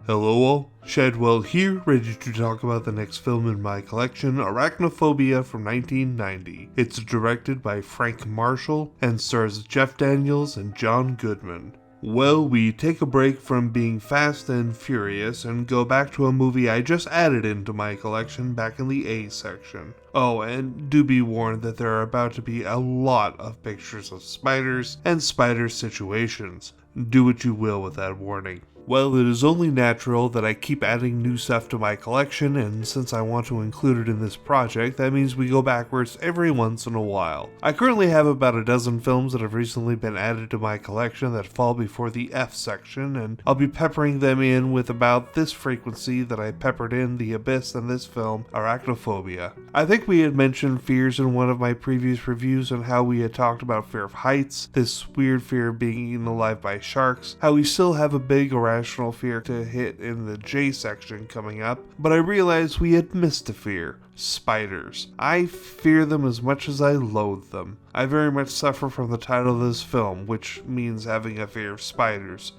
Hello all, Shadwell here, ready to talk about the next film in my collection, Arachnophobia from 1990. It's directed by Frank Marshall and stars Jeff Daniels and John Goodman. Well, we take a break from being fast and furious and go back to a movie I just added into my collection back in the A section. Oh, and do be warned that there are about to be a lot of pictures of spiders and spider situations. Do what you will with that warning. Well, it is only natural that I keep adding new stuff to my collection, and since I want to include it in this project, that means we go backwards every once in a while. I currently have about a dozen films that have recently been added to my collection that fall before the F section, and I'll be peppering them in with about this frequency that I peppered in The Abyss and this film, Arachnophobia. I think we had mentioned fears in one of my previous reviews and how we had talked about fear of heights, this weird fear of being eaten alive by sharks, how we still have a big irrational fear to hit in the J section coming up, but I realized we had missed a fear. Spiders. I fear them as much as I loathe them. I very much suffer from the title of this film, which means having a fear of spiders.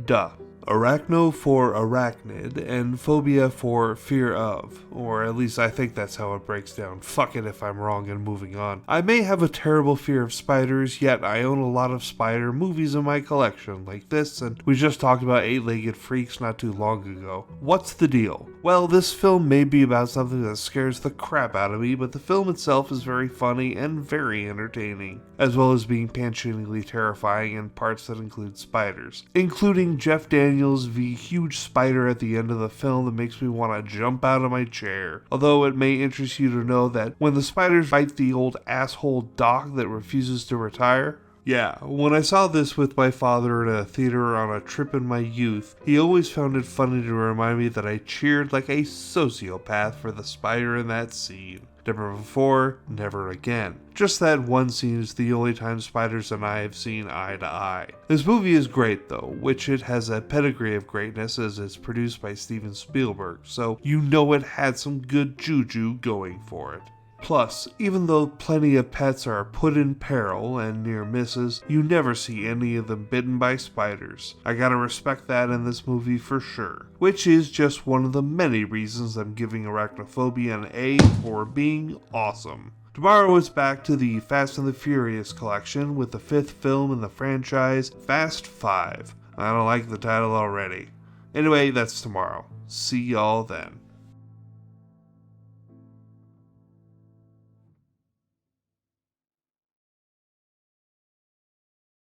Duh. Arachno for arachnid, and phobia for fear of, or at least I think that's how it breaks down. Fuck it if I'm wrong and moving on. I may have a terrible fear of spiders, yet I own a lot of spider movies in my collection, like this, and we just talked about Eight-Legged Freaks not too long ago. What's the deal? Well, this film may be about something that scares the crap out of me, but the film itself is very funny and very entertaining, as well as being painstakingly terrifying in parts that include spiders, including Jeff Daniels v. huge spider at the end of the film that makes me want to jump out of my chair. Although it may interest you to know that when the spiders bite the old asshole doc that refuses to retire. Yeah, when I saw this with my father in a theater on a trip in my youth, he always found it funny to remind me that I cheered like a sociopath for the spider in that scene. Never before, never again. Just that one scene is the only time spiders and I have seen eye to eye. This movie is great though, which it has a pedigree of greatness as it's produced by Steven Spielberg, so you know it had some good juju going for it. Plus, even though plenty of pets are put in peril and near misses, you never see any of them bitten by spiders. I gotta respect that in this movie for sure. Which is just one of the many reasons I'm giving Arachnophobia an A for being awesome. Tomorrow it's back to the Fast and the Furious collection with the 5th film in the franchise, Fast 5. I don't like the title already. Anyway, that's tomorrow. See y'all then.